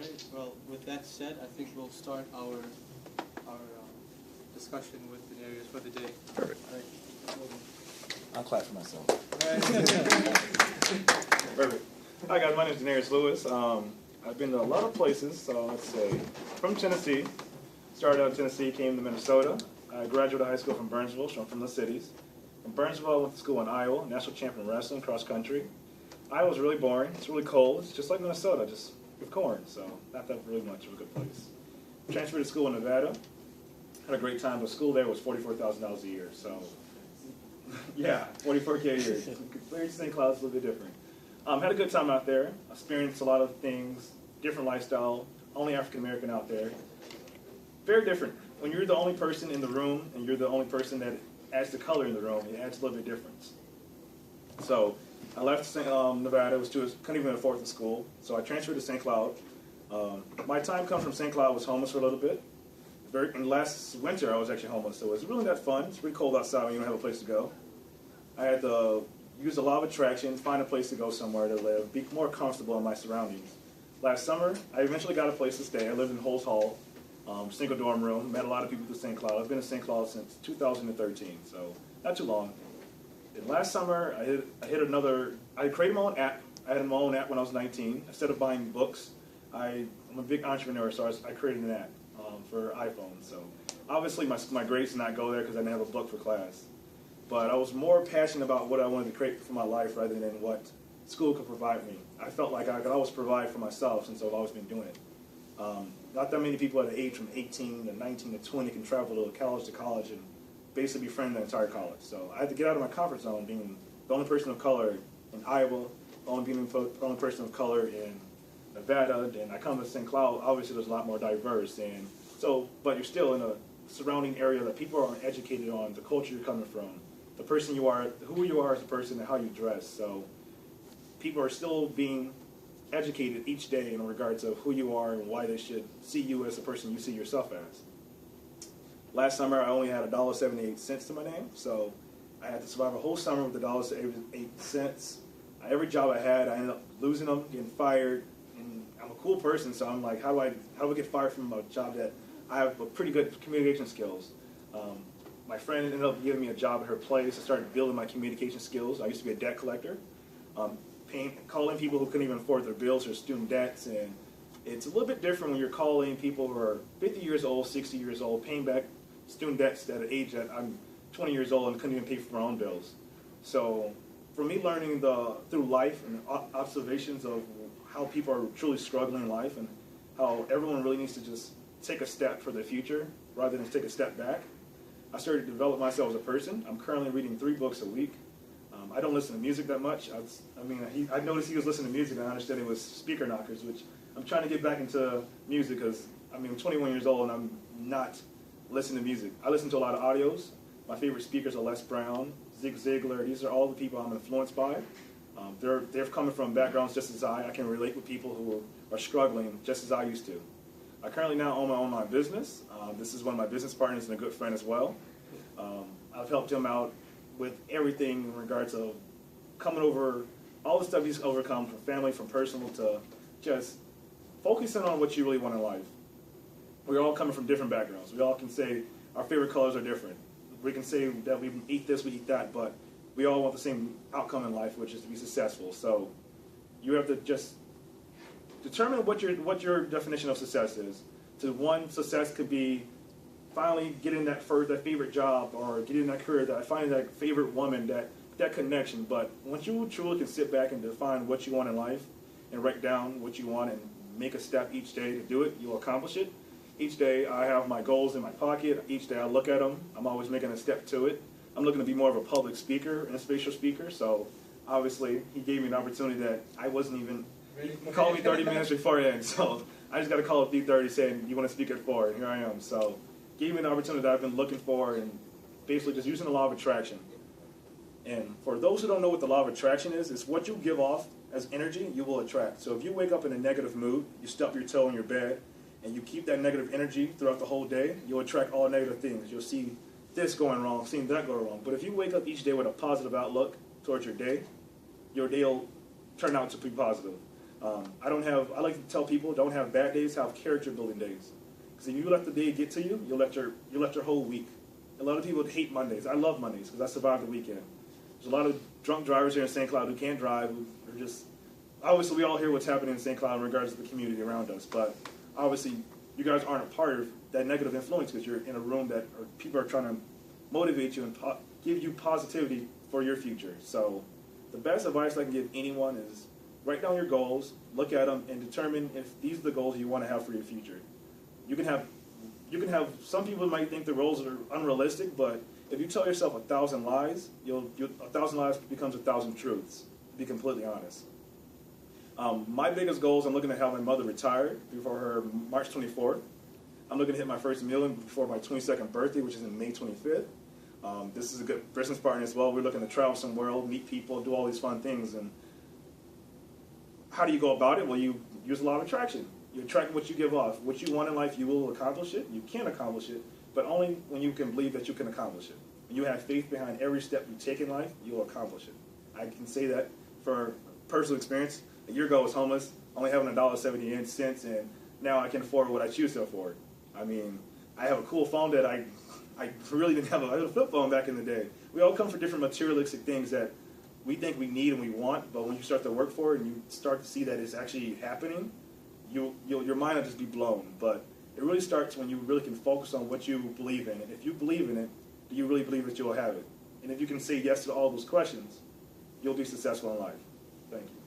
right. Well, with that said, I think we'll start our discussion with the areas for the day. Perfect. All right. I'll clap for myself. Perfect. Hi guys, my name is Daenerys Lewis. I've been to a lot of places, so let's say from Tennessee. Started out in Tennessee, came to Minnesota. I graduated high school from Burnsville, so I'm from the cities. From Burnsville, I went to school in Iowa, national champion wrestling, cross country. Iowa's really boring. It's really cold. It's just like Minnesota, just with corn, so not that really much of a good place. Transferred to school in Nevada. Had a great time. The school there was $44,000 a year, so yeah, $44K a year. Compared to St. Cloud's, a little bit different. Had a good time out there. Experienced a lot of things, different lifestyle. Only African American out there. Very different. When you're the only person in the room and you're the only person that adds the color in the room, it adds a little bit of difference. So I left Nevada. Couldn't even afford the school, so I transferred to St. Cloud. My time coming from St. Cloud was homeless for a little bit. And last winter I was actually homeless, so it was really not fun. It's pretty cold outside when you don't have a place to go. I had to use the law of attraction, find a place to go somewhere to live, be more comfortable in my surroundings. Last summer, I eventually got a place to stay. I lived in Holes Hall, single dorm room, met a lot of people through St. Cloud. I've been in St. Cloud since 2013, so not too long. And last summer, I created my own app. I had my own app when I was 19. Instead of buying books, I'm a big entrepreneur, so I created an app for iPhone. So obviously my grades did not go there because I didn't have a book for class. But I was more passionate about what I wanted to create for my life rather than what school could provide me. I felt like I could always provide for myself since I've always been doing it. Not that many people at the age from 18 to 19 to 20 can travel to college and basically befriend the entire college. So I had to get out of my comfort zone, being the only person of color in Iowa, the only person of color in Nevada. And I come to St. Cloud, obviously there's a lot more diverse. And so, but you're still in a surrounding area that people aren't educated on, the culture you're coming from, the person you are, who you are as a person, and how you dress. So people are still being educated each day in regards of who you are and why they should see you as the person you see yourself as. Last summer, I only had $1.78 to my name, so I had to survive a whole summer with $1.78. Every job I had, I ended up losing them, getting fired, and I'm a cool person, so I'm like, how do I get fired from a job that I have a pretty good communication skills? My friend ended up giving me a job at her place. I started building my communication skills. I used to be a debt collector, calling people who couldn't even afford their bills or student debts, and it's a little bit different when you're calling people who are 50 years old, 60 years old, paying back student debts at an age that I'm 20 years old and couldn't even pay for my own bills. So for me, learning through life and observations of how people are truly struggling in life and how everyone really needs to just take a step for the future rather than take a step back, I started to develop myself as a person. I'm currently reading 3 books a week. I don't listen to music that much. I noticed he was listening to music, and I understood it was speaker knockers, which I'm trying to get back into music because, I'm 21 years old and I'm not listening to music. I listen to a lot of audios. My favorite speakers are Les Brown, Zig Ziglar. These are all the people I'm influenced by. They're coming from backgrounds just as I can relate with people who are struggling just as I used to. I currently now own my online business. This is one of my business partners and a good friend as well. I've helped him out with everything in regards of coming over all the stuff he's overcome, from family, from personal, to just focusing on what you really want in life. We're all coming from different backgrounds. We all can say our favorite colors are different. We can say that we eat this, we eat that, but we all want the same outcome in life, which is to be successful. So you have to just determine what your definition of success is. To one, success could be finally getting that favorite job, or getting that career, finding that favorite woman, that connection. But once you truly can sit back and define what you want in life and write down what you want and make a step each day to do it, you'll accomplish it. Each day I have my goals in my pocket. Each day I look at them. I'm always making a step to it. I'm looking to be more of a public speaker, an inspirational speaker. So obviously he gave me an opportunity that I wasn't even, he called me 30 minutes before then. So I just got a call at 3:30 saying, you want to speak at 4, and here I am. So gave me an opportunity that I've been looking for, and basically just using the law of attraction. And for those who don't know what the law of attraction is, it's what you give off as energy, you will attract. So if you wake up in a negative mood, you stub your toe in your bed, and you keep that negative energy throughout the whole day, you'll attract all negative things. You'll see this going wrong, seeing that go wrong. But if you wake up each day with a positive outlook towards your day will turn out to be positive. I like to tell people, don't have bad days, have character building days. Because if you let the day get to you, you'll let your whole week. A lot of people hate Mondays. I love Mondays because I survived the weekend. There's a lot of drunk drivers here in St. Cloud who can't drive, who are just, obviously we all hear what's happening in St. Cloud in regards to the community around us, but obviously you guys aren't a part of that negative influence because you're in a room that people are trying to motivate you and give you positivity for your future. So the best advice I can give anyone is write down your goals, look at them, and determine if these are the goals you want to have for your future. You can have, some people might think the goals are unrealistic, but if you tell yourself 1,000 lies, 1,000 lies becomes 1,000 truths, to be completely honest. My biggest goal is I'm looking to have my mother retired before her March 24th. I'm looking to hit my first million before my 22nd birthday, which is in May 25th. This is a good business partner as well. We're looking to travel some world, meet people, do all these fun things. And how do you go about it? Well, you use a law of attraction. You attract what you give off. What you want in life, you will accomplish it. You can accomplish it, but only when you can believe that you can accomplish it. When you have faith behind every step you take in life, you will accomplish it. I can say that for personal experience. A year ago I was homeless, only having $1.78, and now I can afford what I choose to afford. I mean, I have a cool phone that I really didn't have. I had a flip phone back in the day. We all come from different materialistic things that we think we need and we want, but when you start to work for it and you start to see that it's actually happening, your mind will just be blown. But it really starts when you really can focus on what you believe in. And if you believe in it, do you really believe that you'll have it? And if you can say yes to all those questions, you'll be successful in life. Thank you.